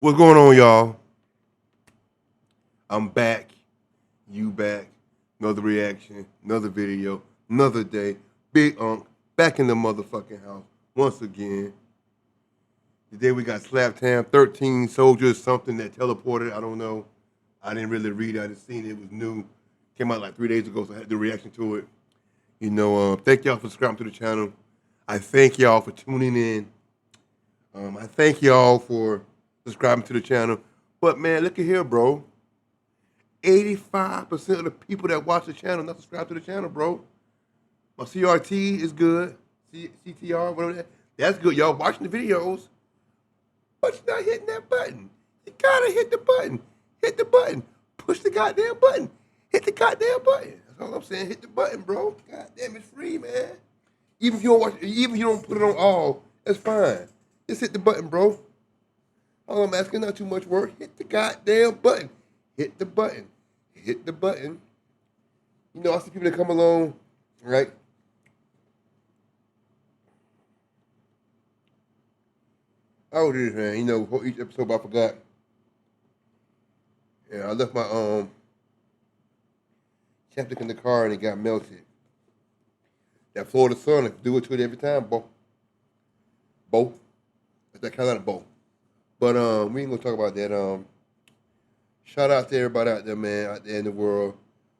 What's going on, y'all? I'm back. You back. Another reaction. Another video. Another day. Big Unk back in the motherfucking house once again. Today we got Slap Town, 13 soldiers, something that teleported. I don't know. I didn't really read it. I just seen it. It was new. Came out like 3 days ago, so I had the reaction to it. Thank y'all for subscribing to the channel. I thank y'all for tuning in. I thank y'all for subscribing to the channel. But man, look at here, bro. 85% of the people that watch the channel not subscribed to the channel, bro. My CRT is good. CTR, whatever that. That's good. Y'all watching the videos, but you're not hitting that button. You gotta hit the button. Hit the button. Push the goddamn button. Hit the goddamn button. That's all I'm saying. Hit the button, bro. Goddamn, it's free, man. Even if you don't watch, even if you don't put it on all, that's fine. Just hit the button, bro. All I'm asking, not too much work. Hit the goddamn button. Hit the button. Hit the button. You know, I see people that come along, right? Oh, this man. You know, for each episode, I forgot. Yeah, I left my chapstick in the car and it got melted. That Florida sun, do it to it every time, Bo. That's that Carolina Bo. But we ain't gonna talk about that. Shout out to everybody out there, man, out there in the world.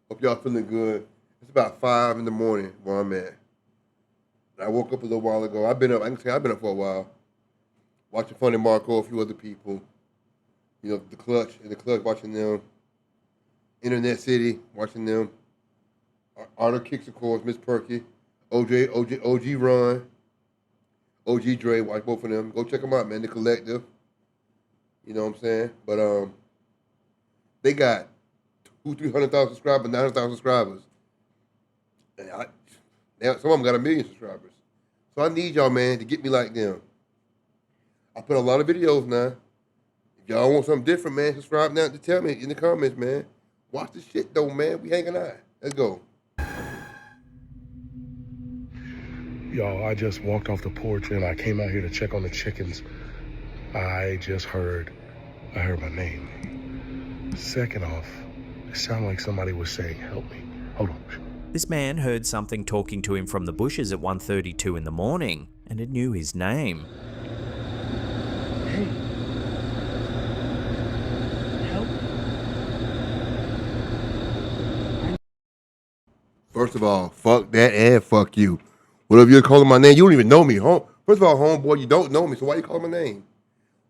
Hope y'all feeling good. It's about 5 in the morning where I'm at. I woke up a little while ago. I've been up for a while. Watching Funny Marco, a few other people. You know, the Clutch, watching them. Internet City, watching them. Arthur Kicks, of course, Miss Perky. OG Ron. OG Dre, watch both of them. Go check them out, man. The Collective. You know what I'm saying? But they got 300,000 subscribers, 900,000 subscribers. And some of them got 1 million subscribers. So I need y'all, man, to get me like them. I put a lot of videos now. If y'all want something different, man, subscribe now to tell me in the comments, man. Watch the shit, though, man. We hanging out. Let's go. Y'all, I just walked off the porch and I came out here to check on the chickens. I heard my name. Second off, it sounded like somebody was saying, "Help me." Hold on. This man heard something talking to him from the bushes at 1:32 in the morning, and it knew his name. Hey. Help. First of all, fuck that and fuck you. Whatever you're calling my name, you don't even know me. First of all, homeboy, you don't know me, so why you calling my name?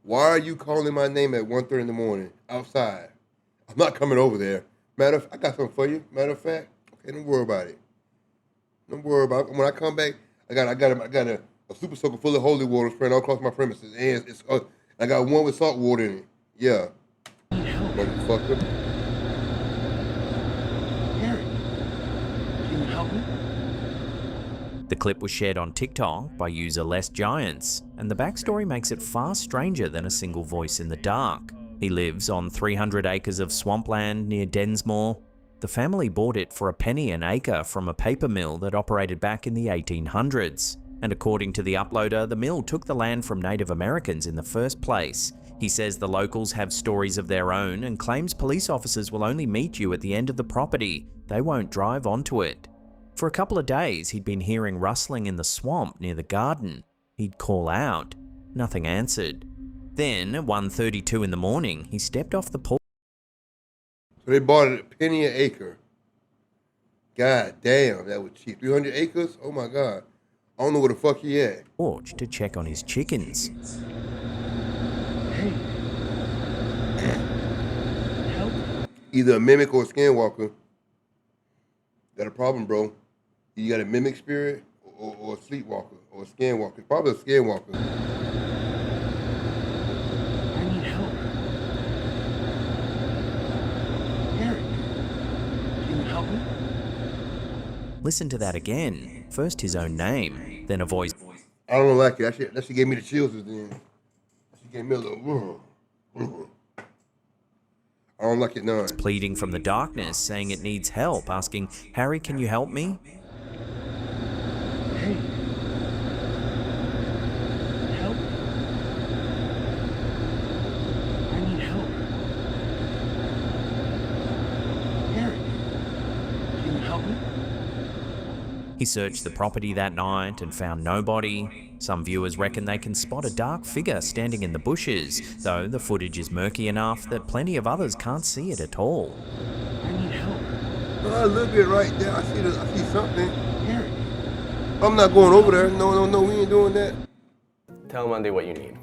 Why are you calling my name at 1:30 in the morning outside? I'm not coming over there. I got something for you. Matter of fact, okay, don't worry about it. Don't worry about it. When I come back, I got a super soaker full of holy water spraying all across my premises, and I got one with salt water in it. Yeah, motherfucker. Gary, can you help me? The clip was shared on TikTok by user Less Giants, and the backstory makes it far stranger than a single voice in the dark. He lives on 300 acres of swampland near Densmore. The family bought it for a penny an acre from a paper mill that operated back in the 1800s. And according to the uploader, the mill took the land from Native Americans in the first place. He says the locals have stories of their own and claims police officers will only meet you at the end of the property. They won't drive onto it. For a couple of days, he'd been hearing rustling in the swamp near the garden. He'd call out. Nothing answered. Then, at 1:32 in the morning, he stepped off the porch. So they bought it a penny an acre. God damn, that was cheap. 300 acres? Oh my God. I don't know where the fuck he at. To check on his chickens. Hey. Help. Either a mimic or a skinwalker. Got a problem, bro. You got a mimic spirit or a sleepwalker or a skinwalker. Probably a skinwalker. I need help. Gary, can you help me? Listen to that again. First his own name, then a voice. I don't like it. That shit gave me the chills then. That shit gave me a little. I don't like it none. Pleading from the darkness, saying it needs help, asking, "Harry, can you help me?" Hey. Help. He searched the property that night and found nobody. Some viewers reckon they can spot a dark figure standing in the bushes, though the footage is murky enough that plenty of others can't see it at all. I need help. A little bit right there. I see something. Here. I'm not going over there. No, we ain't doing that. Tell Monday what you need.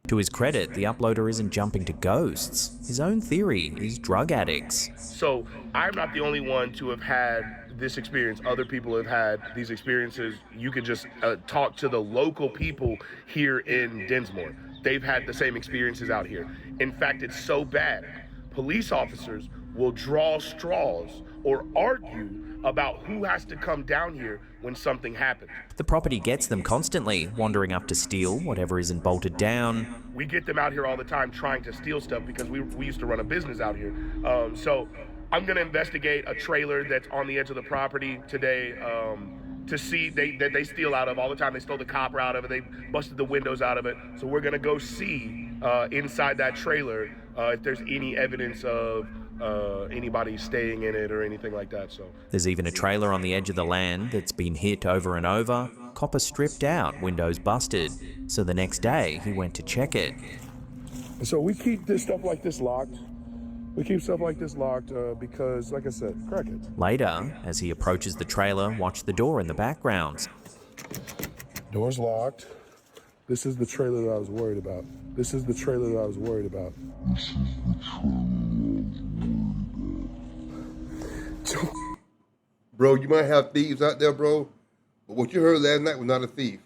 To his credit, the uploader isn't jumping to ghosts. His own theory is drug addicts. So I'm not the only one to have had this experience. Other people have had these experiences. You can just talk to the local people here in Dinsmore. They've had the same experiences out here. In fact, it's so bad. Police officers will draw straws or argue about who has to come down here when something happens. The property gets them constantly, wandering up to steal whatever isn't bolted down. We get them out here all the time trying to steal stuff because we used to run a business out here. So I'm gonna investigate a trailer that's on the edge of the property today to see that they steal out of all the time. They stole the copper out of it, they busted the windows out of it. So we're gonna go see inside that trailer if there's any evidence of anybody staying in it or anything like that. So There's even a trailer on the edge of the land that's been hit over and over, copper stripped out, windows busted. So the next day, he went to check it. So we keep this stuff like this locked. We keep stuff like this locked because, like I said, crackheads. Later, as he approaches the trailer, watch the door in the background. Door's locked. This is the trailer that I was worried about. This is the trailer that I was worried about. Bro, you might have thieves out there, bro. But what you heard last night was not a thief.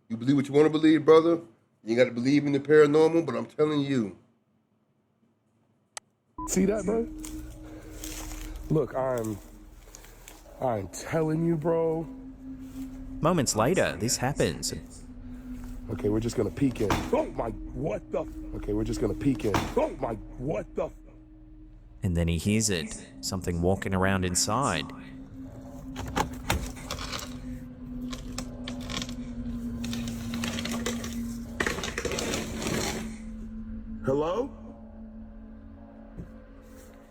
You believe what you want to believe, brother. You got to believe in the paranormal, but I'm telling you. See that, bro? Look, I'm telling you, bro. Moments later, this happens. Okay, we're just gonna peek in. Oh my, what the? Okay, we're just gonna peek in. Oh my, what the? And then he hears it, something walking around inside. Hello?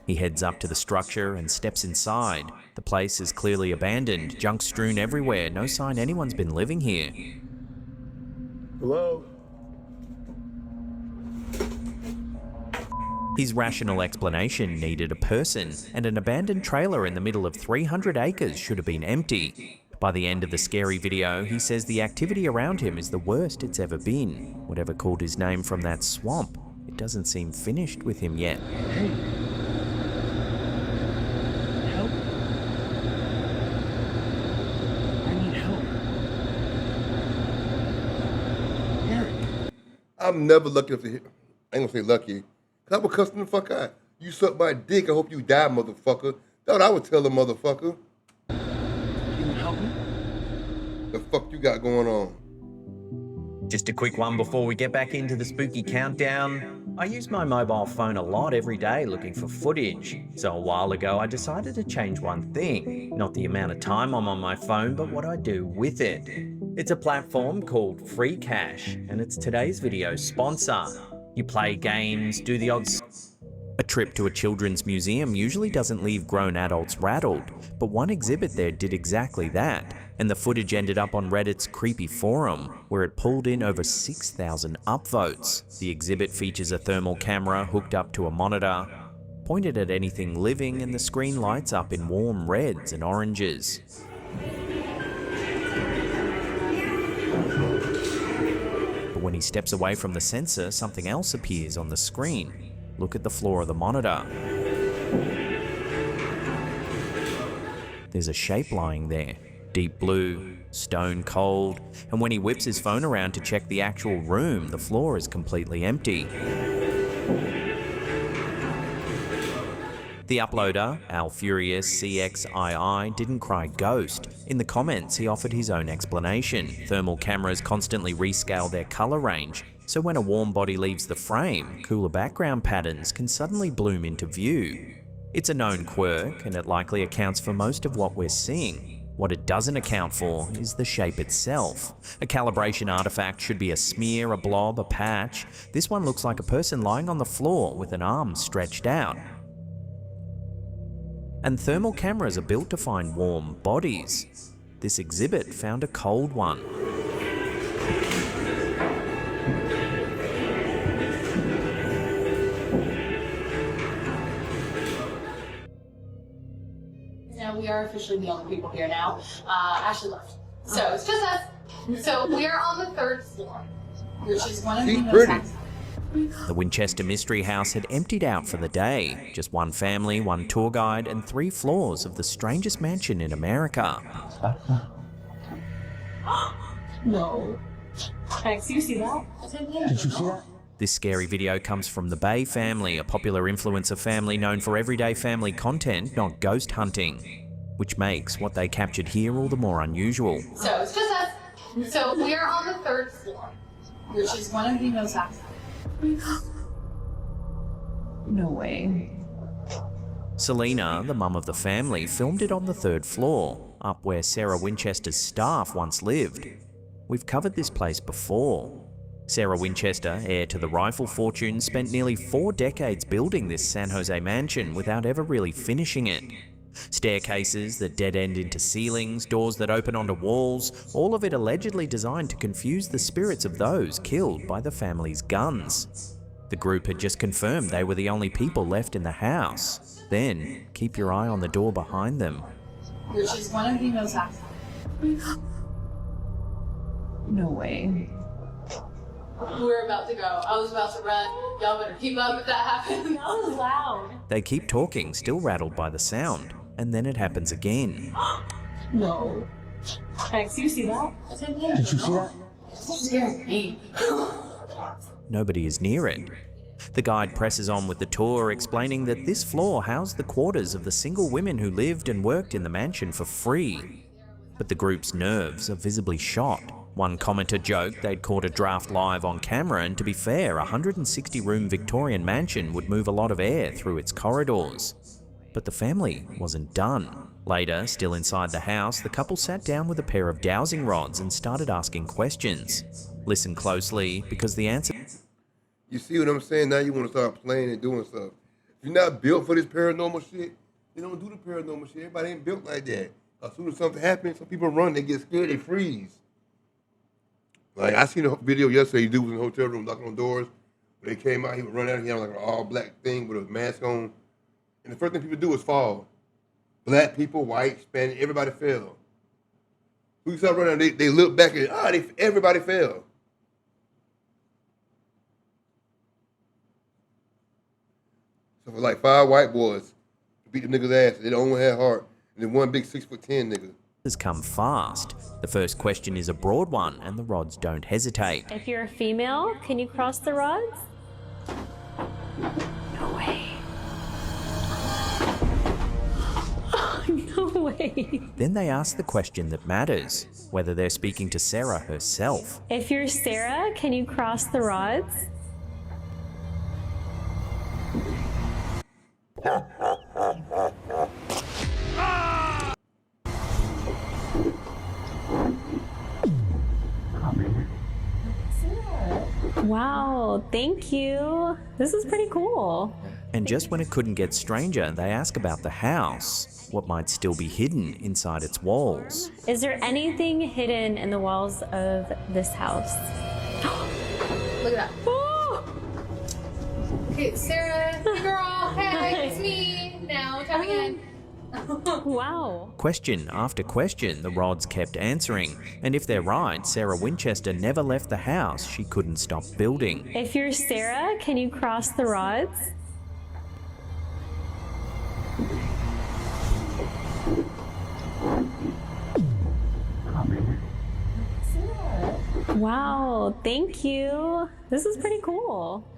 He heads up to the structure and steps inside. The place is clearly abandoned, junk strewn everywhere, no sign anyone's been living here. Hello? His rational explanation needed a person, and an abandoned trailer in the middle of 300 acres should have been empty. By the end of the scary video, he says the activity around him is the worst it's ever been. Whatever called his name from that swamp, it doesn't seem finished with him yet. Hey. Help. I need help. Eric. I'm never lucky enough to hit. I ain't gonna say lucky. Cause I would cuss them the fuck out. You suck my dick, I hope you die, motherfucker. That's what I would tell the motherfucker. Can you help me? The fuck you got going on? Just a quick one before we get back into the spooky countdown. I use my mobile phone a lot every day looking for footage. So a while ago I decided to change one thing. Not the amount of time I'm on my phone, but what I do with it. It's a platform called Free Cash, and it's today's video sponsor. You play games, do the odds. A trip to a children's museum usually doesn't leave grown adults rattled, but one exhibit there did exactly that, and the footage ended up on Reddit's creepy forum, where it pulled in over 6,000 upvotes. The exhibit features a thermal camera hooked up to a monitor, pointed at anything living, and the screen lights up in warm reds and oranges. But when he steps away from the sensor, something else appears on the screen. Look at the floor of the monitor. There's a shape lying there. Deep blue, stone cold, and when he whips his phone around to check the actual room, the floor is completely empty. The uploader, AlFuriousCXII, didn't cry ghost. In the comments, he offered his own explanation. Thermal cameras constantly rescale their color range, so when a warm body leaves the frame, cooler background patterns can suddenly bloom into view. It's a known quirk, and it likely accounts for most of what we're seeing. What it doesn't account for is the shape itself. A calibration artifact should be a smear, a blob, a patch. This one looks like a person lying on the floor with an arm stretched out. And thermal cameras are built to find warm bodies. This exhibit found a cold one. Now we are officially the only people here now. Ashley left. So it's just us. So we are on the 3rd floor, which is one of the most active. The Winchester Mystery House had emptied out for the day. Just one family, one tour guide, and 3 floors of the strangest mansion in America. No. Thanks, you see that? Did you see that? This scary video comes from the Bay family, a popular influencer family known for everyday family content, not ghost hunting, which makes what they captured here all the more unusual. So it's just us. So we are on the 3rd floor, which is one of the most active. No way. Selena, the mum of the family, filmed it on the 3rd floor, up where Sarah Winchester's staff once lived. We've covered this place before. Sarah Winchester, heir to the rifle fortune, spent nearly 4 decades building this San Jose mansion without ever really finishing it. Staircases that dead end into ceilings, doors that open onto walls, all of it allegedly designed to confuse the spirits of those killed by the family's guns. The group had just confirmed they were the only people left in the house. Then, keep your eye on the door behind them. Which is one of the most active. No way. We're about to go. I was about to run. Y'all better keep up if that happens. That was loud. They keep talking, still rattled by the sound, and then it happens again. No. Thanks, you see that? Did you see that? Scared me. Nobody is near it. The guide presses on with the tour, explaining that this floor housed the quarters of the single women who lived and worked in the mansion for free. But the group's nerves are visibly shot. One commenter joked they'd caught a draft live on camera, and to be fair, a 160-room Victorian mansion would move a lot of air through its corridors. But the family wasn't done. Later, still inside the house, the couple sat down with a pair of dowsing rods and started asking questions. Listen closely, because the answer... You see what I'm saying? Now you want to start playing and doing stuff. If you're not built for this paranormal shit, you don't do the paranormal shit. Everybody ain't built like that. As soon as something happens, some people run, they get scared, they freeze. Like, I seen a video yesterday, dude was in the hotel room knocking on doors. When they came out, he would run out, he had like an all-black thing with a mask on. And the first thing people do is fall. Black people, white, Spanish, everybody fell. We start running, they look back and, everybody fell. So for like 5 white boys to beat the nigga's ass, they only had heart. And then one big 6'10" nigga. has come fast. The first question is a broad one, and the rods don't hesitate. If you're a female, can you cross the rods? No way. No way. Then they ask the question that matters, whether they're speaking to Sarah herself. If you're Sarah, can you cross the rods? Wow, thank you. This is pretty cool. And just when it couldn't get stranger, they ask about the house, what might still be hidden inside its walls. Is there anything hidden in the walls of this house? Look at that. Oh! Okay, Sarah, hey girl, hey, it's me. Now, coming in. Wow. Question after question, the rods kept answering. And if they're right, Sarah Winchester never left the house she couldn't stop building. If you're Sarah, can you cross the rods? Wow, thank you. This is pretty cool.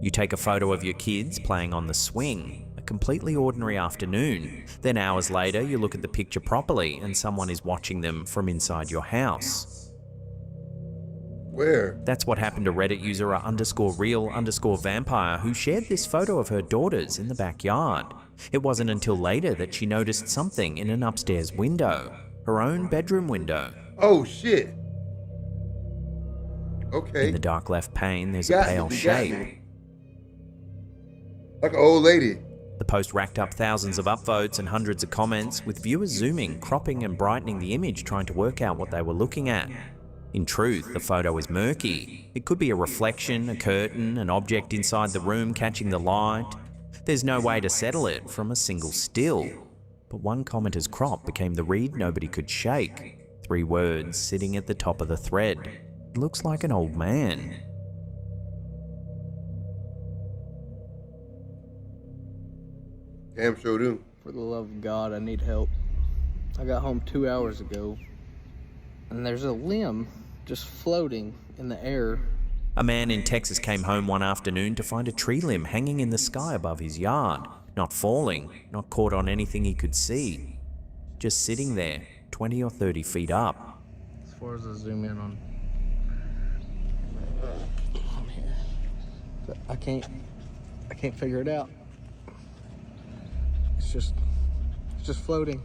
You take a photo of your kids playing on the swing, a completely ordinary afternoon. Then hours later, you look at the picture properly and someone is watching them from inside your house. Where? That's what happened to Reddit user _real_vampire, who shared this photo of her daughters in the backyard. It wasn't until later that she noticed something in an upstairs window, her own bedroom window. Oh shit. Okay. In the dark left pane, there's a pale shape. Like an old lady. The post racked up thousands of upvotes and hundreds of comments, with viewers zooming, cropping and brightening the image trying to work out what they were looking at. In truth, the photo is murky. It could be a reflection, a curtain, an object inside the room catching the light. There's no way to settle it from a single still. But one commenter's crop became the read nobody could shake. 3 words sitting at the top of the thread. It looks like an old man. Damn sure do. For the love of God, I need help. I got home 2 hours ago, and there's a limb just floating in the air. A man in Texas came home one afternoon to find a tree limb hanging in the sky above his yard. Not falling, not caught on anything he could see. Just sitting there, 20 or 30 feet up. As far as I zoom in on here, but I can't figure it out. It's just floating.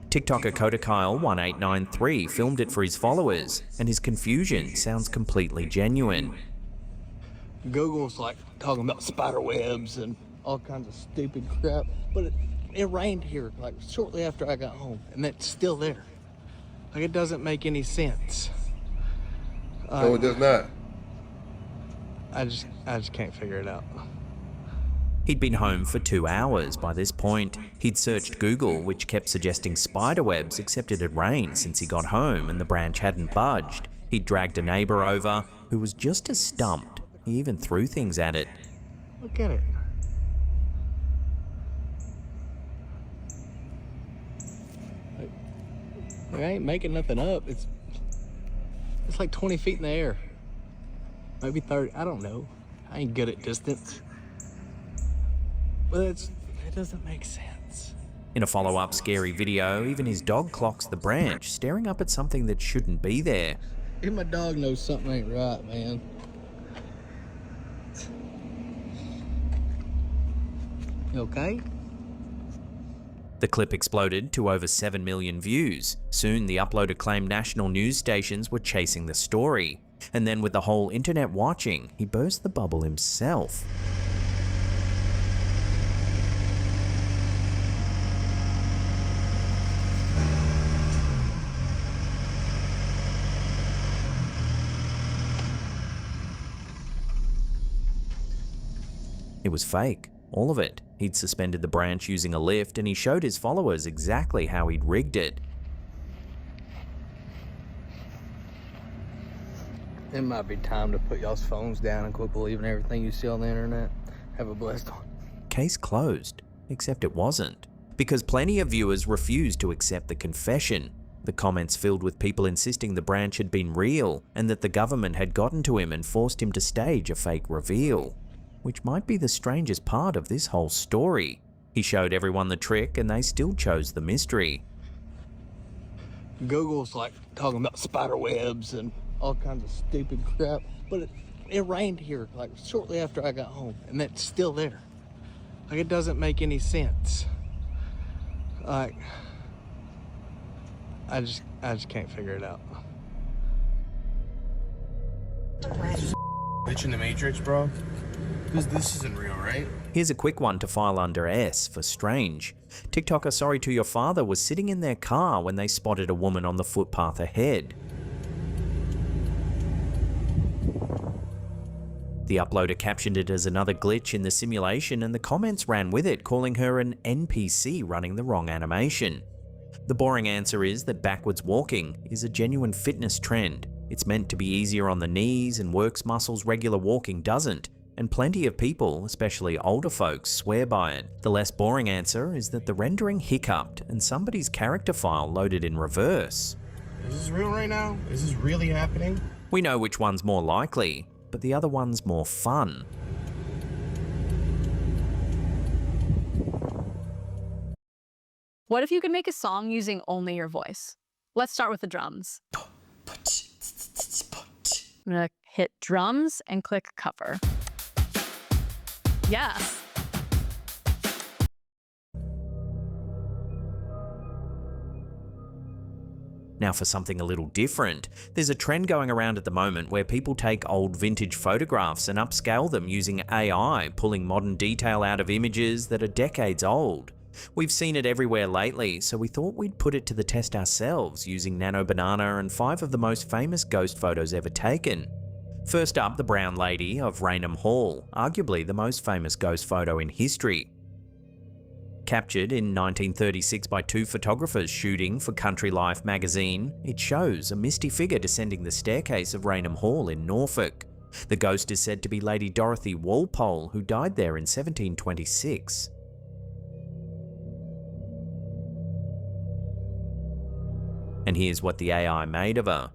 TikToker Kodakyle1893 filmed it for his followers, and his confusion sounds completely genuine. Google's like talking about spider webs and all kinds of stupid crap, but it rained here like shortly after I got home, and it's still there. Like, it doesn't make any sense. No, it does not. I just can't figure it out. He'd been home for 2 hours by this point. He'd searched Google, which kept suggesting spiderwebs, except it had rained since he got home and the branch hadn't budged. He'd dragged a neighbour over, who was just as stumped. He even threw things at it. Look at it. I ain't making nothing up. It's like 20 feet in the air. Maybe 30, I don't know. I ain't good at distance. But it doesn't make sense. In a follow-up scary video, even his dog clocks the branch, staring up at something that shouldn't be there. Even my dog knows something ain't right, man. You okay? The clip exploded to over 7 million views. Soon the uploader claimed national news stations were chasing the story. And then with the whole internet watching, he burst the bubble himself. It was fake, all of it. He'd suspended the branch using a lift, and he showed his followers exactly how he'd rigged it. It might be time to put y'all's phones down and quit believing everything you see on the internet. Have a blessed one. Case closed, except it wasn't. Because plenty of viewers refused to accept the confession. The comments filled with people insisting the branch had been real, and that the government had gotten to him and forced him to stage a fake reveal. Which might be the strangest part of this whole story. He showed everyone the trick and they still chose the mystery. Google's like talking about spider webs and all kinds of stupid crap, but it rained here like shortly after I got home, and it's still there. Like, it doesn't make any sense. Like, I just can't figure it out. Glitch in the Matrix, bro. Because this isn't real, right? Here's a quick one to file under S for strange. TikToker Sorry to Your Father was sitting in their car when they spotted a woman on the footpath ahead. The uploader captioned it as another glitch in the simulation, and the comments ran with it, calling her an NPC running the wrong animation. The boring answer is that backwards walking is a genuine fitness trend. It's meant to be easier on the knees and works muscles regular walking doesn't. And plenty of people, especially older folks, swear by it. The less boring answer is that the rendering hiccuped and somebody's character file loaded in reverse. Is this real right now? Is this really happening? We know which one's more likely, but the other one's more fun. What if you could make a song using only your voice? Let's start with the drums. I'm gonna hit drums and click cover. Yes. Now for something a little different, there's a trend going around at the moment where people take old vintage photographs and upscale them using AI, pulling modern detail out of images that are decades old. We've seen it everywhere lately, so we thought we'd put it to the test ourselves using Nano Banana and 5 of the most famous ghost photos ever taken. First up, the Brown Lady of Raynham Hall, arguably the most famous ghost photo in history. Captured in 1936 by 2 photographers shooting for Country Life magazine, it shows a misty figure descending the staircase of Raynham Hall in Norfolk. The ghost is said to be Lady Dorothy Walpole, who died there in 1726. And here's what the AI made of her.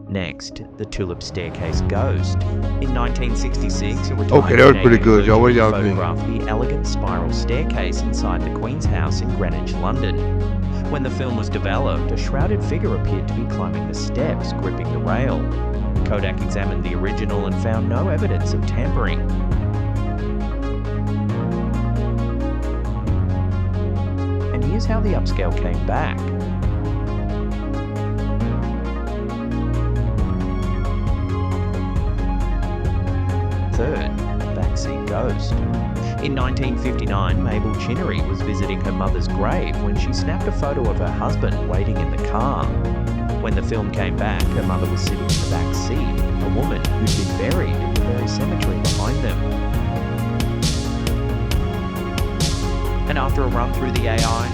Next, the Tulip Staircase Ghost. In 1966, a retired Okay, that was pretty Canadian good, y'all. What clergyman y'all think? photographed the elegant spiral staircase inside the Queen's House in Greenwich, London. When the film was developed, a shrouded figure appeared to be climbing the steps, gripping the rail. Kodak examined the original and found no evidence of tampering. And here's how the upscale came back. Third, backseat ghost. In 1959, Mabel Chinnery was visiting her mother's grave when she snapped a photo of her husband waiting in the car. When the film came back, her mother was sitting in the back seat, a woman who'd been buried in the very cemetery behind them. And after a run through the AI,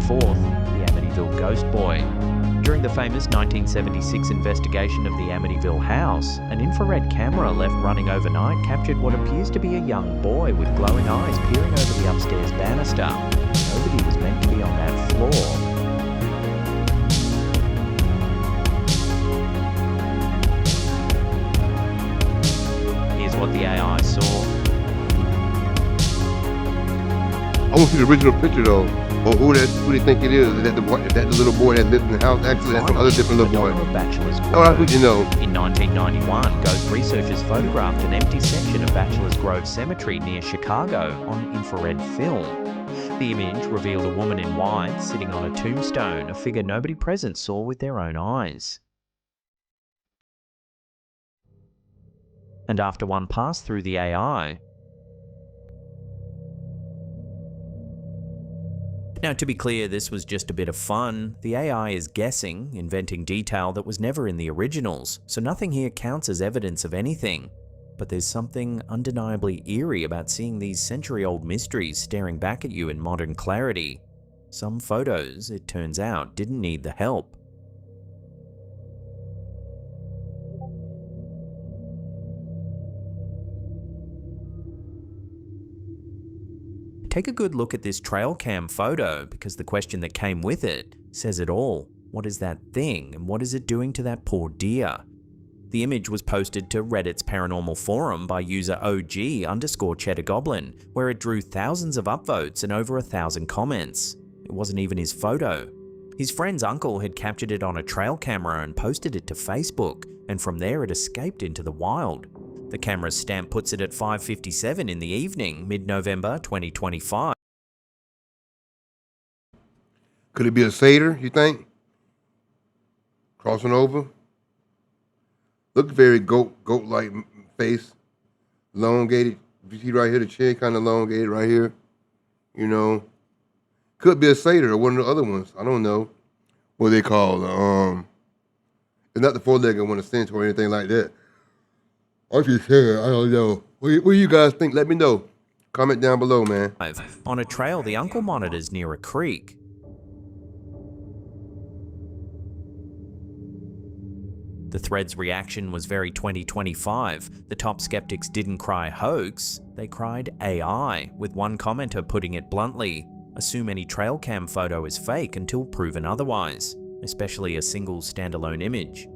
fourth, Ghost Boy. During the famous 1976 investigation of the Amityville house, an infrared camera left running overnight captured what appears to be a young boy with glowing eyes peering over the upstairs banister. Nobody was meant to be on that floor. Here's what the AI saw. I want to see the original picture though. Or who they think it is? Is that the little boy that lives in the house? Actually, that's some other different little boy. Oh, that's what you know. In 1991, ghost researchers photographed an empty section of Bachelor's Grove Cemetery near Chicago on infrared film. The image revealed a woman in white sitting on a tombstone, a figure nobody present saw with their own eyes. And after one passed through the AI, now, to be clear, this was just a bit of fun. The AI is guessing, inventing detail that was never in the originals, so nothing here counts as evidence of anything. But there's something undeniably eerie about seeing these century-old mysteries staring back at you in modern clarity. Some photos, it turns out, didn't need the help. Take a good look at this trail cam photo, because the question that came with it says it all. What is that thing, and what is it doing to that poor deer? The image was posted to Reddit's Paranormal forum by user OG_CheddarGoblin, where it drew thousands of upvotes and over 1,000 comments. It wasn't even his photo. His friend's uncle had captured it on a trail camera and posted it to Facebook, and from there it escaped into the wild. The camera's stamp puts it at 5:57 in the evening, mid-November 2025. Could it be a satyr, you think? Crossing over? Look very goat-like face. Elongated. You see right here, the chin kind of elongated right here. You know. Could be a satyr or one of the other ones. I don't know. What they call it's not the four-legged one, a cinch or anything like that. I'm just saying, I don't know. What do you guys think? Let me know. Comment down below, man. On a trail the uncle monitors near a creek. The thread's reaction was very 2025. The top skeptics didn't cry hoax, they cried AI, with one commenter putting it bluntly, assume any trail cam photo is fake until proven otherwise, especially a single standalone image.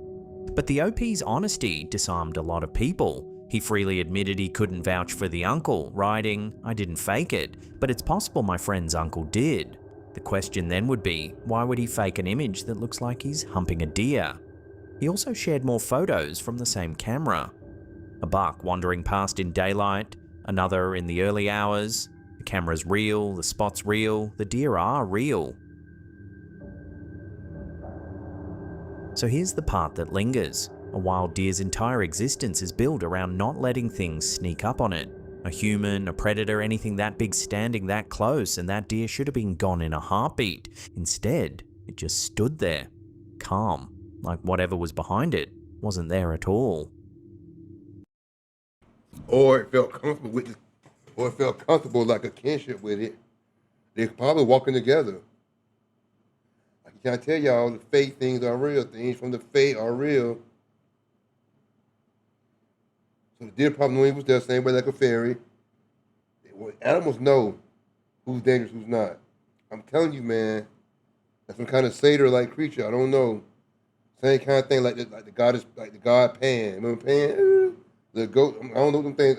But the OP's honesty disarmed a lot of people. He freely admitted he couldn't vouch for the uncle, writing, "I didn't fake it, but it's possible my friend's uncle did." The question then would be, why would he fake an image that looks like he's humping a deer? He also shared more photos from the same camera. A buck wandering past in daylight, another in the early hours. The camera's real, the spot's real, the deer are real. So here's the part that lingers. A wild deer's entire existence is built around not letting things sneak up on it. A human, a predator, anything that big standing that close, and that deer should have been gone in a heartbeat. Instead, it just stood there, calm, like whatever was behind it wasn't there at all. Or it felt comfortable with it, or it felt comfortable like a kinship with it. They're probably walking together. Like I tell y'all, the fate things are real. Things from the fate are real. So the deer probably knew he was there, same way like a fairy. Animals know who's dangerous, who's not. I'm telling you, man, that's some kind of satyr-like creature. I don't know. Same kind of thing like the goddess, like the god Pan. Remember Pan? The goat. I don't know them things.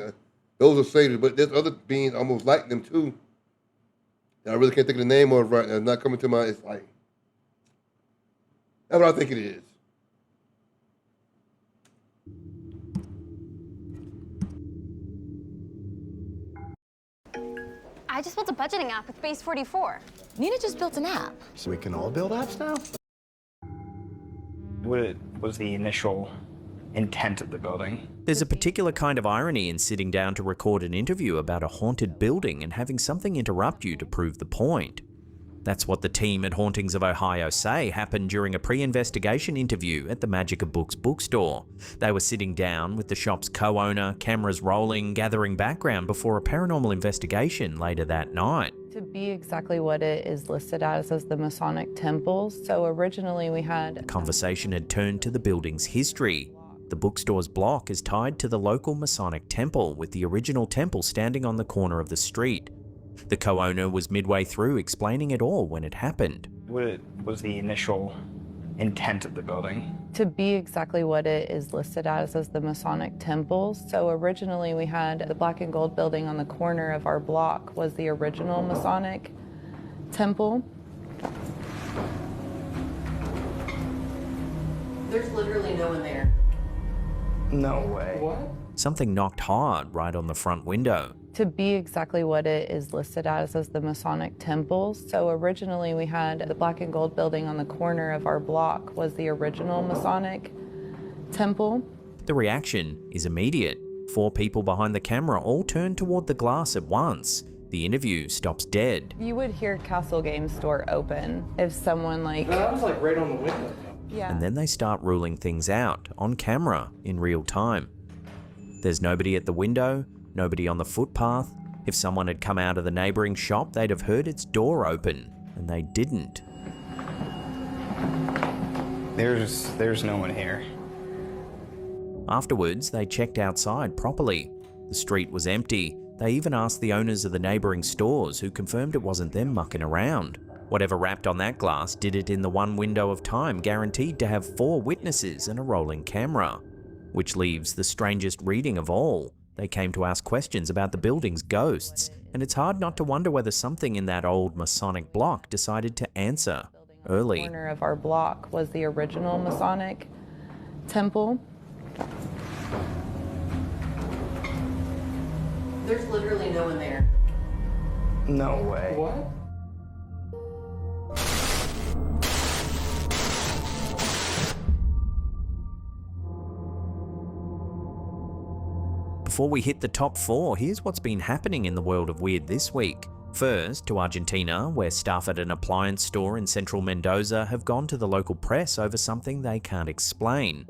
Those are satyrs, but there's other beings almost like them too. And I really can't think of the name of it right now. It's not coming to mind. It's like that's what I think it is. I just built a budgeting app with Base 44. Nina just built an app. So we can all build apps now? What was the initial intent of the building? There's a particular kind of irony in sitting down to record an interview about a haunted building and having something interrupt you to prove the point. That's what the team at Hauntings of Ohio say happened during a pre-investigation interview at the Magic of Books bookstore. They were sitting down with the shop's co-owner, cameras rolling, gathering background before a paranormal investigation later that night. To be exactly what it is listed as the Masonic temples. So originally we had... The conversation had turned to the building's history. The bookstore's block is tied to the local Masonic temple, with the original temple standing on the corner of the street. The co-owner was midway through explaining it all when it happened. What was the initial intent of the building? To be exactly what it is listed as the Masonic temples. So originally we had the black and gold building on the corner of our block was the original Masonic temple. There's literally no one there. No way. What? Something knocked hard right on the front window. To be exactly what it is listed as the Masonic temples. So originally we had the black and gold building on the corner of our block was the original Masonic temple. The reaction is immediate. 4 people behind the camera all turn toward the glass at once. The interview stops dead. You would hear Castle Game Store open if someone like... That was like right on the window. Yeah. And then they start ruling things out on camera in real time. There's nobody at the window, nobody on the footpath. If someone had come out of the neighbouring shop, they'd have heard its door open, and they didn't. There's no one here. Afterwards, they checked outside properly. The street was empty. They even asked the owners of the neighbouring stores, who confirmed it wasn't them mucking around. Whatever rapped on that glass did it in the one window of time guaranteed to have 4 witnesses and a rolling camera. Which leaves the strangest reading of all. They came to ask questions about the building's ghosts, and it's hard not to wonder whether something in that old Masonic block decided to answer early. The corner of our block was the original Masonic temple. There's literally no one there. No way. What? Before we hit the top 4, here's what's been happening in the world of weird this week. First, to Argentina, where staff at an appliance store in central Mendoza have gone to the local press over something they can't explain.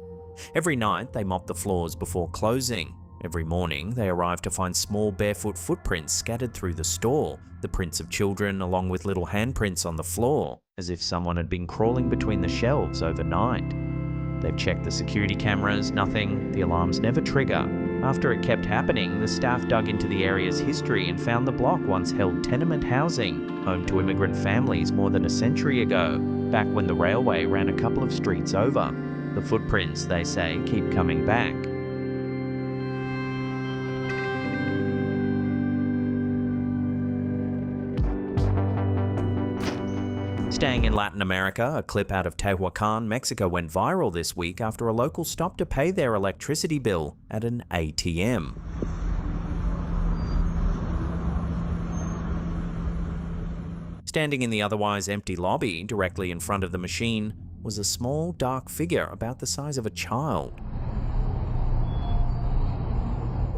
Every night, they mop the floors before closing. Every morning, they arrive to find small barefoot footprints scattered through the store, the prints of children along with little handprints on the floor, as if someone had been crawling between the shelves overnight. They've checked the security cameras, nothing, the alarms never trigger. After it kept happening, the staff dug into the area's history and found the block once held tenement housing, home to immigrant families more than a century ago, back when the railway ran a couple of streets over. The footprints, they say, keep coming back. Staying in Latin America, a clip out of Tehuacan, Mexico went viral this week after a local stopped to pay their electricity bill at an ATM. Standing in the otherwise empty lobby, directly in front of the machine, was a small, dark figure about the size of a child.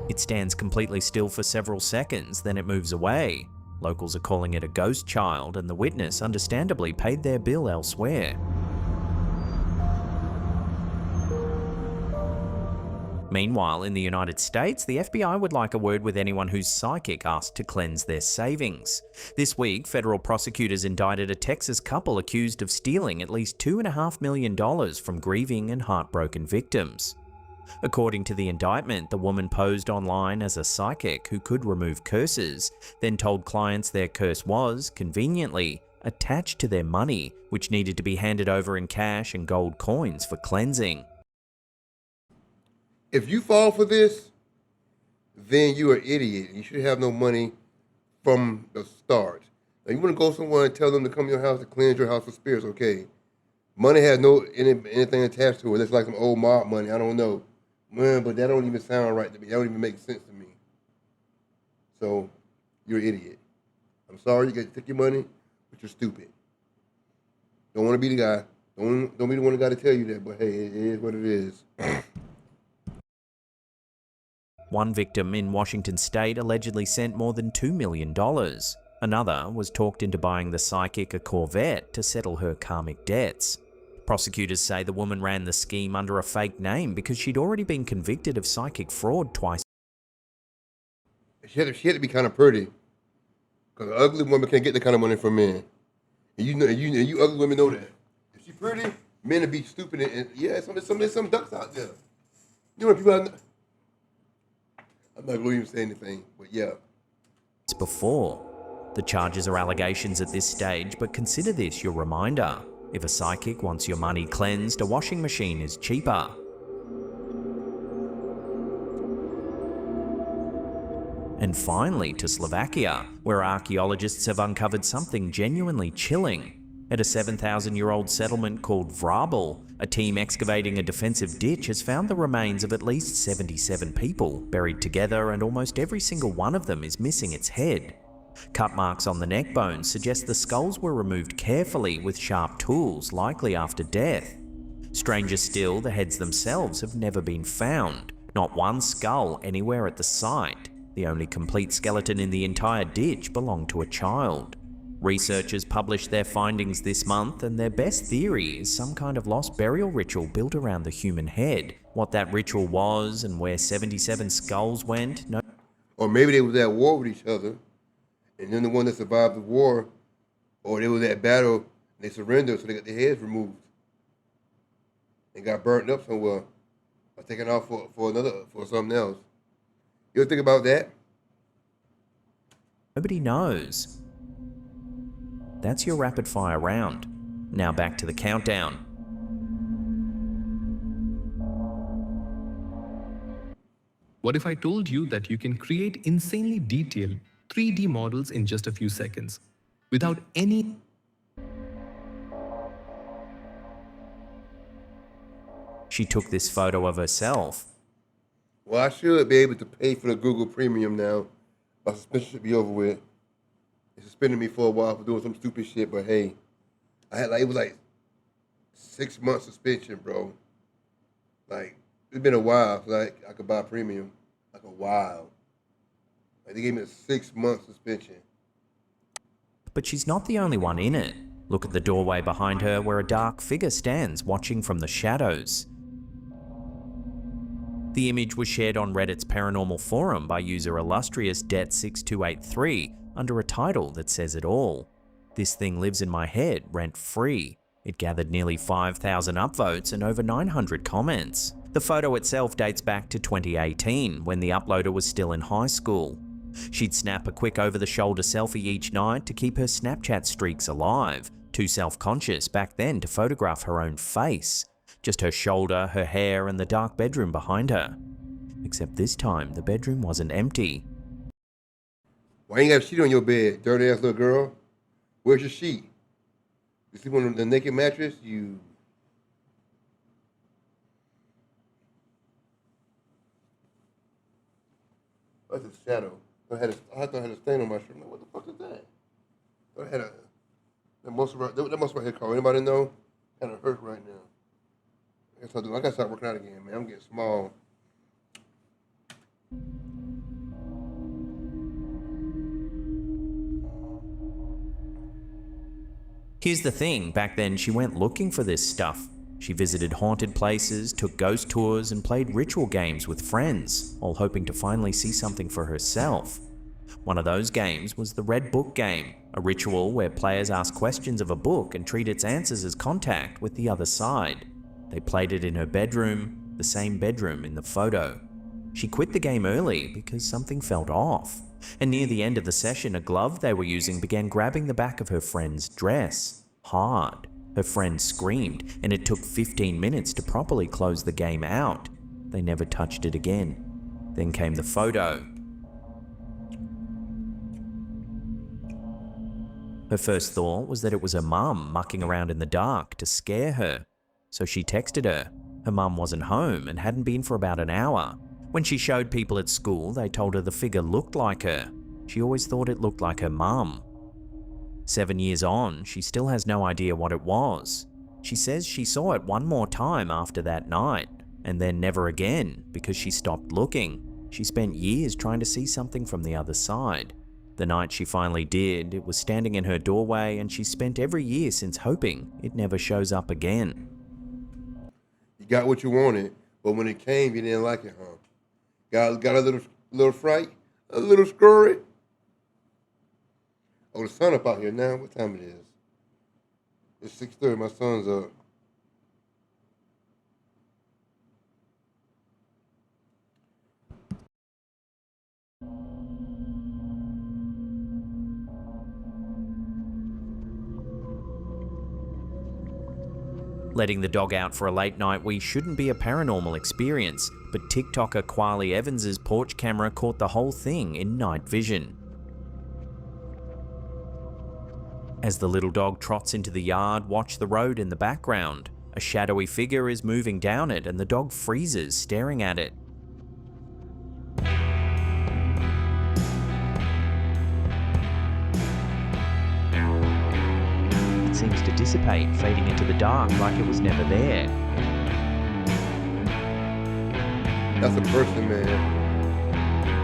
It stands completely still for several seconds, then it moves away. Locals are calling it a ghost child, and the witness understandably paid their bill elsewhere. Meanwhile, in the United States, the FBI would like a word with anyone who's psychic asked to cleanse their savings. This week, federal prosecutors indicted a Texas couple accused of stealing at least $2.5 million from grieving and heartbroken victims. According to the indictment, the woman posed online as a psychic who could remove curses, then told clients their curse was, conveniently, attached to their money, which needed to be handed over in cash and gold coins for cleansing. If you fall for this, then you're an idiot. You should have no money from the start. Now, you want to go somewhere and tell them to come to your house to cleanse your house for spirits, okay. Money has no anything attached to it. It's like some old mob money. I don't know. Man, but that don't even sound right to me. That don't even make sense to me. So, you're an idiot. I'm sorry you got to take your money, but you're stupid. Don't want to be the guy. Don't be the one that got to tell you that, but hey, it is what it is. One victim in Washington state allegedly sent more than $2 million. Another was talked into buying the psychic a Corvette to settle her karmic debts. Prosecutors say the woman ran the scheme under a fake name because she'd already been convicted of psychic fraud twice. She had to be kind of pretty, because an ugly woman can't get that kind of money from men. And you ugly women know that. If she's pretty, men would be stupid. And yeah, there's some ducks out there. You know what people are. I'm not going to even say anything, but yeah. Before. The charges are allegations at this stage, but consider this your reminder. If a psychic wants your money cleansed, a washing machine is cheaper. And finally to Slovakia, where archaeologists have uncovered something genuinely chilling. At a 7,000-year-old settlement called Vrabel, a team excavating a defensive ditch has found the remains of at least 77 people, buried together, and almost every single one of them is missing its head. Cut marks on the neck bones suggest the skulls were removed carefully with sharp tools, likely after death. Stranger still, the heads themselves have never been found. Not one skull anywhere at the site. The only complete skeleton in the entire ditch belonged to a child. Researchers published their findings this month, and their best theory is some kind of lost burial ritual built around the human head. What that ritual was and where 77 skulls went, no. Or maybe they was at war with each other, and then the one that survived the war, or they was at battle, and they surrendered, so they got their heads removed. And got burnt up somewhere, or taken off for something else. You ever think about that? Nobody knows. That's your rapid fire round. Now back to the countdown. What if I told you that you can create insanely detailed 3D models in just a few seconds without any... She took this photo of herself. Well, I should be able to pay for the Google Premium now. My suspension should be over with. They suspended me for a while for doing some stupid shit, but hey, it was like 6 months suspension, bro. Like, it's been a while, so I could buy premium. Like a while. Like, they gave me a 6 month suspension. But she's not the only one in it. Look at the doorway behind her where a dark figure stands watching from the shadows. The image was shared on Reddit's Paranormal forum by user illustriousDebt6283 under a title that says it all. This thing lives in my head rent-free. It gathered nearly 5,000 upvotes and over 900 comments. The photo itself dates back to 2018, when the uploader was still in high school. She'd snap a quick over-the-shoulder selfie each night to keep her Snapchat streaks alive, too self-conscious back then to photograph her own face. Just her shoulder, her hair, and the dark bedroom behind her. Except this time, the bedroom wasn't empty. Why you ain't got a sheet on your bed, dirty ass little girl? Where's your sheet? You sleep on the naked mattress, you. That's a shadow. I thought I had a stain on my shirt. I'm like, what the fuck is that? I had a. That must have hit call. Anybody know? Kind of hurt right now. I gotta start working out again, man. I'm getting small. Here's the thing, back then she went looking for this stuff. She visited haunted places, took ghost tours, and played ritual games with friends, all hoping to finally see something for herself. One of those games was the Red Book game, a ritual where players ask questions of a book and treat its answers as contact with the other side. They played it in her bedroom, the same bedroom in the photo. She quit the game early because something felt off, and near the end of the session, a glove they were using began grabbing the back of her friend's dress, hard. Her friend screamed, and it took 15 minutes to properly close the game out. They never touched it again. Then came the photo. Her first thought was that it was her mum mucking around in the dark to scare her. So she texted her. Her mum wasn't home and hadn't been for about an hour. When she showed people at school, they told her the figure looked like her. She always thought it looked like her mum. 7 years on, she still has no idea what it was. She says she saw it one more time after that night, and then never again because she stopped looking. She spent years trying to see something from the other side. The night she finally did, it was standing in her doorway, and she spent every year since hoping it never shows up again. You got what you wanted, but when it came, you didn't like it, huh? Got a little fright, a little scurry. Oh, the sun up out here now. What time it is? It's 6:30. My son's up. Letting the dog out for a late night wee shouldn't be a paranormal experience, but TikToker Quiley Evans's porch camera caught the whole thing in night vision. As the little dog trots into the yard, watch the road in the background. A shadowy figure is moving down it, and the dog freezes, staring at it. It seems to dissipate, fading into the dark like it was never there. That's a person, man.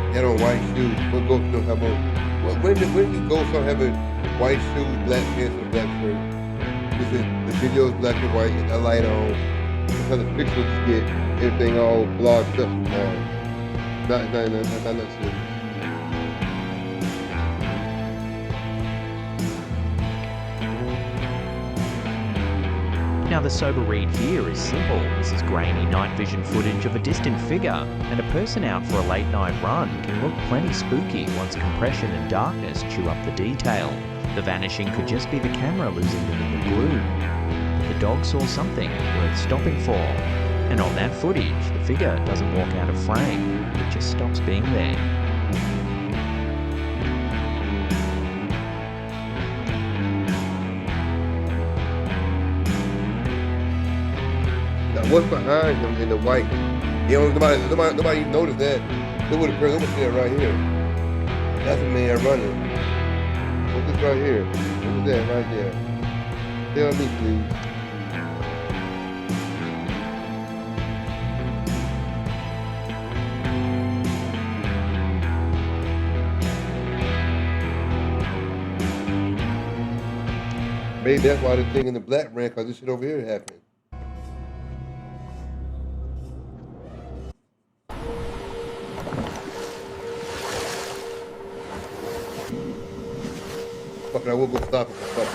He had on white shoes. What ghosts don't have on? When did ghosts start having white shoes, black pants, and black shirt? Is it the video is black and white, a light on? Because the pictures just get everything all blocked up. Not serious. Now the sober read here is simple. This is grainy night vision footage of a distant figure, and a person out for a late night run can look plenty spooky once compression and darkness chew up the detail. The vanishing could just be the camera losing them in the gloom. But the dog saw something worth stopping for. And on that footage, the figure doesn't walk out of frame, it just stops being there. What's behind him in the white? Nobody even noticed that. Look at that right here. That's a man running. What's this right here? What's that right there? Tell me, please. Maybe that's why the thing in the black ran, because this shit over here happened. Fuck it, I will go stop it. Fuck it.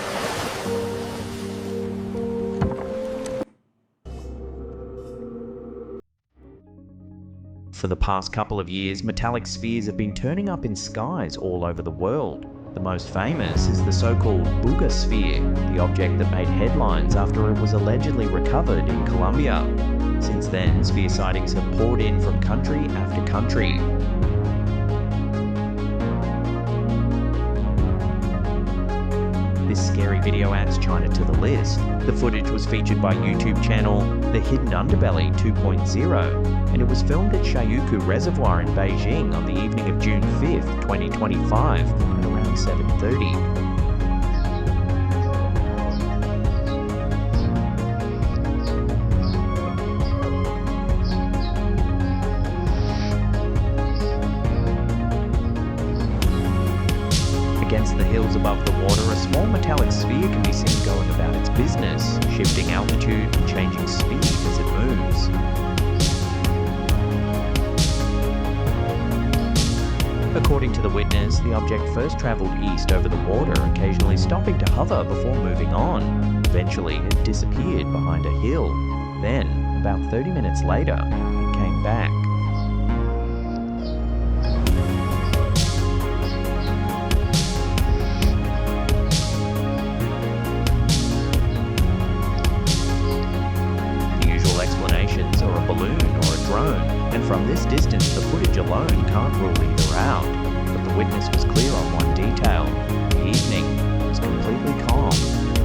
For the past couple of years, metallic spheres have been turning up in skies all over the world. The most famous is the so-called Booger sphere, the object that made headlines after it was allegedly recovered in Colombia. Since then, sphere sightings have poured in from country after country. This scary video adds China to the list. The footage was featured by YouTube channel The Hidden Underbelly 2.0, and it was filmed at Shayuku Reservoir in Beijing on the evening of June 5th, 2025, at around 7:30. Against the hills above the water, a small metallic sphere can be seen going about its business, shifting altitude and changing speed as it moves. According to the witness, the object first travelled east over the water, occasionally stopping to hover before moving on. Eventually, it disappeared behind a hill. Then, about 30 minutes later, it came back. Or a balloon or a drone, and from this distance the footage alone can't rule either out. But the witness was clear on one detail. The evening was completely calm,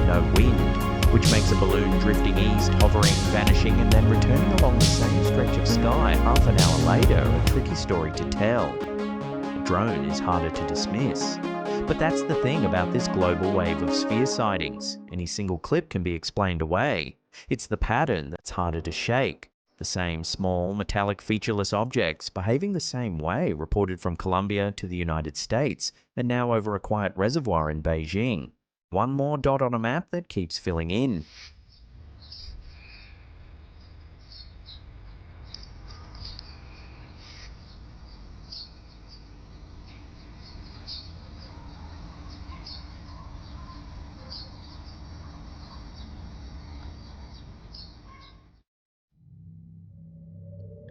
no wind, which makes a balloon drifting east, hovering, vanishing, and then returning along the same stretch of sky half an hour later a tricky story to tell. A drone is harder to dismiss. But that's the thing about this global wave of sphere sightings. Any single clip can be explained away. It's the pattern that's harder to shake. The same small, metallic, featureless objects behaving the same way reported from Colombia to the United States and now over a quiet reservoir in Beijing. One more dot on a map that keeps filling in.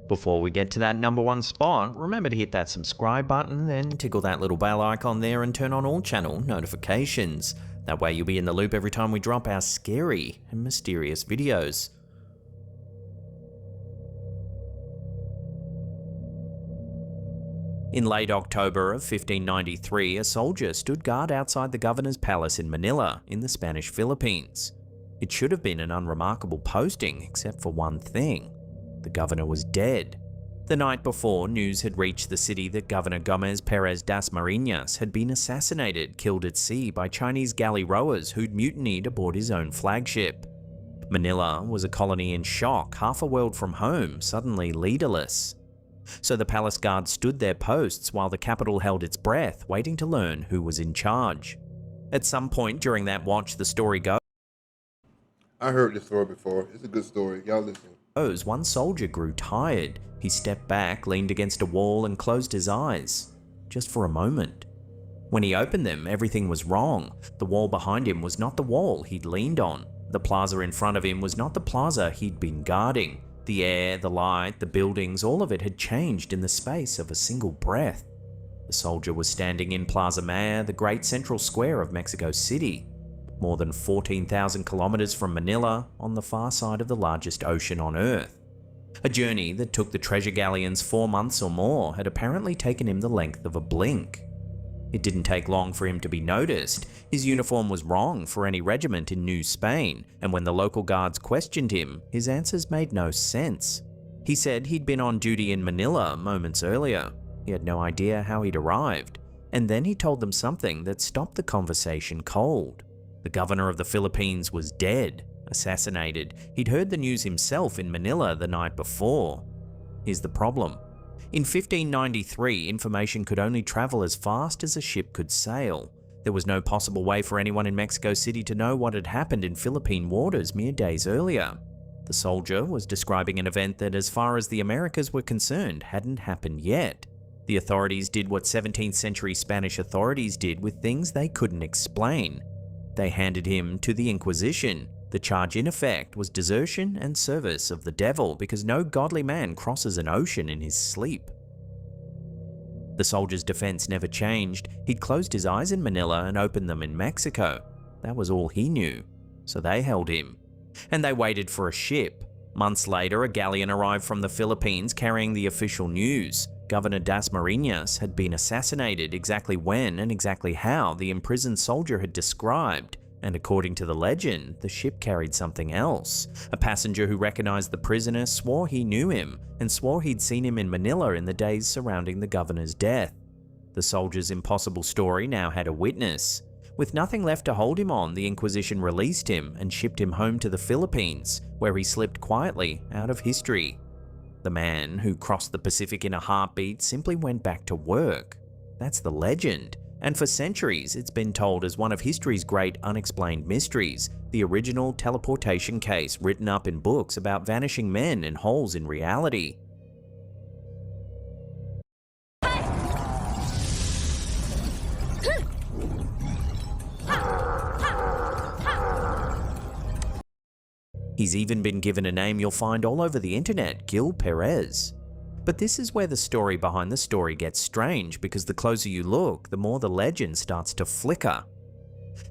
Before we get to that #1 spot, remember to hit that subscribe button, then tickle that little bell icon there and turn on all channel notifications. That way you'll be in the loop every time we drop our scary and mysterious videos. In late October of 1593, a soldier stood guard outside the governor's palace in Manila, in the Spanish Philippines. It should have been an unremarkable posting, except for one thing. The governor was dead. The night before, news had reached the city that Governor Gomez Perez das Marinas had been assassinated, killed at sea by Chinese galley rowers who'd mutinied aboard his own flagship. Manila was a colony in shock, half a world from home, suddenly leaderless. So the palace guards stood their posts while the capital held its breath, waiting to learn who was in charge. At some point during that watch, the story goes, I heard this story before. It's a good story. Y'all listen. One soldier grew tired. He stepped back, leaned against a wall, and closed his eyes. Just for a moment. When he opened them, everything was wrong. The wall behind him was not the wall he'd leaned on. The plaza in front of him was not the plaza he'd been guarding. The air, the light, the buildings, all of it had changed in the space of a single breath. The soldier was standing in Plaza Mayor, the great central square of Mexico City. More than 14,000 kilometers from Manila, on the far side of the largest ocean on Earth. A journey that took the treasure galleons 4 months or more had apparently taken him the length of a blink. It didn't take long for him to be noticed. His uniform was wrong for any regiment in New Spain, and when the local guards questioned him, his answers made no sense. He said he'd been on duty in Manila moments earlier. He had no idea how he'd arrived. And then he told them something that stopped the conversation cold. The governor of the Philippines was dead, assassinated. He'd heard the news himself in Manila the night before. Here's the problem. In 1593, information could only travel as fast as a ship could sail. There was no possible way for anyone in Mexico City to know what had happened in Philippine waters mere days earlier. The soldier was describing an event that, as far as the Americas were concerned, hadn't happened yet. The authorities did what 17th century Spanish authorities did with things they couldn't explain. They handed him to the Inquisition. The charge in effect was desertion and service of the devil, because no godly man crosses an ocean in his sleep. The soldier's defense never changed. He'd closed his eyes in Manila and opened them in Mexico. That was all he knew. So they held him. And they waited for a ship. Months later, a galleon arrived from the Philippines carrying the official news. Governor Das Marinas had been assassinated. Exactly when and exactly how the imprisoned soldier had described And according to the legend, the ship carried something else. A passenger who recognized the prisoner swore he knew him and swore he'd seen him in Manila in the days surrounding the governor's death. The soldier's impossible story now had a witness. With nothing left to hold him on, the Inquisition released him and shipped him home to the Philippines, where he slipped quietly out of history. The man who crossed the Pacific in a heartbeat simply went back to work. That's the legend. And for centuries, it's been told as one of history's great unexplained mysteries, the original teleportation case written up in books about vanishing men and holes in reality. He's even been given a name you'll find all over the internet, Gil Perez. But this is where the story behind the story gets strange, because the closer you look, the more the legend starts to flicker.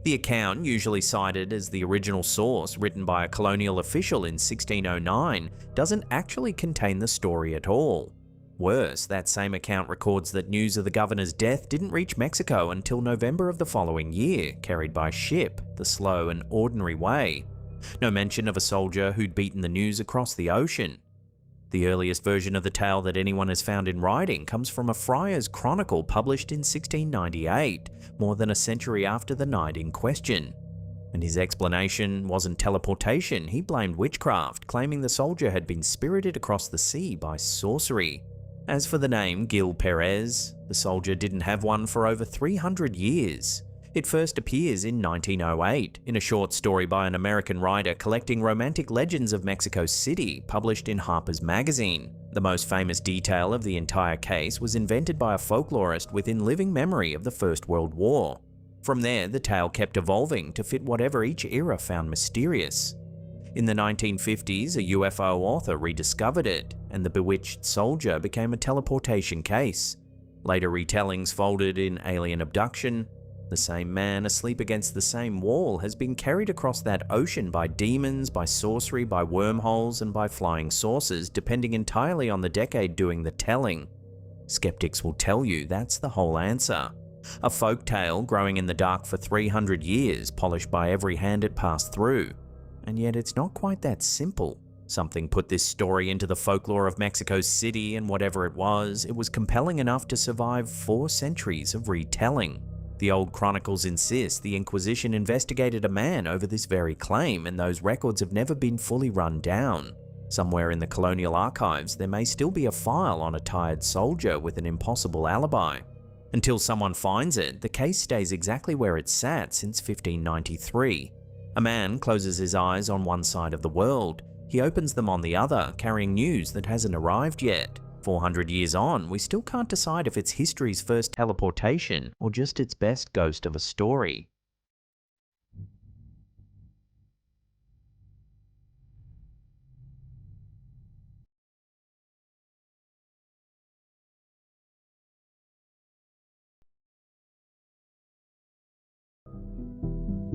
The account, usually cited as the original source written by a colonial official in 1609, doesn't actually contain the story at all. Worse, that same account records that news of the governor's death didn't reach Mexico until November of the following year, carried by ship, the slow and ordinary way. No mention of a soldier who'd beaten the news across the ocean. The earliest version of the tale that anyone has found in writing comes from a friar's chronicle published in 1698, more than a century after the night in question. And his explanation wasn't teleportation, he blamed witchcraft, claiming the soldier had been spirited across the sea by sorcery. As for the name Gil Perez, the soldier didn't have one for over 300 years. It first appears in 1908 in a short story by an American writer collecting romantic legends of Mexico City, published in Harper's Magazine. The most famous detail of the entire case was invented by a folklorist within living memory of the First World War. From there, the tale kept evolving to fit whatever each era found mysterious. In the 1950s, a UFO author rediscovered it, and the bewitched soldier became a teleportation case. Later retellings folded in alien abduction. The same man asleep against the same wall has been carried across that ocean by demons, by sorcery, by wormholes, and by flying saucers, depending entirely on the decade doing the telling. Skeptics will tell you that's the whole answer. A folk tale growing in the dark for 300 years, polished by every hand it passed through. And yet it's not quite that simple. Something put this story into the folklore of Mexico City, and whatever it was compelling enough to survive 4 centuries of retelling. The old chronicles insist the Inquisition investigated a man over this very claim, and those records have never been fully run down. Somewhere in the colonial archives, there may still be a file on a tired soldier with an impossible alibi. Until someone finds it, the case stays exactly where it sat since 1593. A man closes his eyes on one side of the world. He opens them on the other, carrying news that hasn't arrived yet. 400 years on, we still can't decide if it's history's first teleportation or just its best ghost of a story.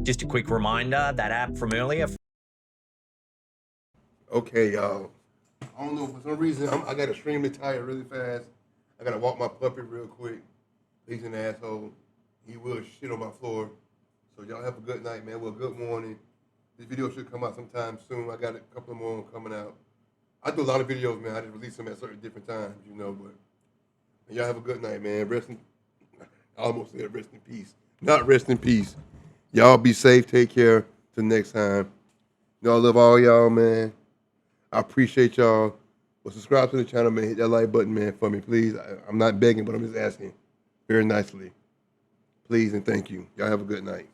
Just a quick reminder, that app from earlier. Okay, y'all. I don't know, for some reason, I got extremely tired really fast. I got to walk my puppy real quick. He's an asshole. He will shit on my floor. So y'all have a good night, man. Well, good morning. This video should come out sometime soon. I got a couple more coming out. I do a lot of videos, man. I just release them at certain different times, you know. But y'all have a good night, man. I almost said rest in peace. Not rest in peace. Y'all be safe. Take care. Till next time. Y'all love all y'all, man. I appreciate y'all. Well, subscribe to the channel, man. Hit that like button, man, for me, please. I'm not begging, but I'm just asking very nicely. Please and thank you. Y'all have a good night.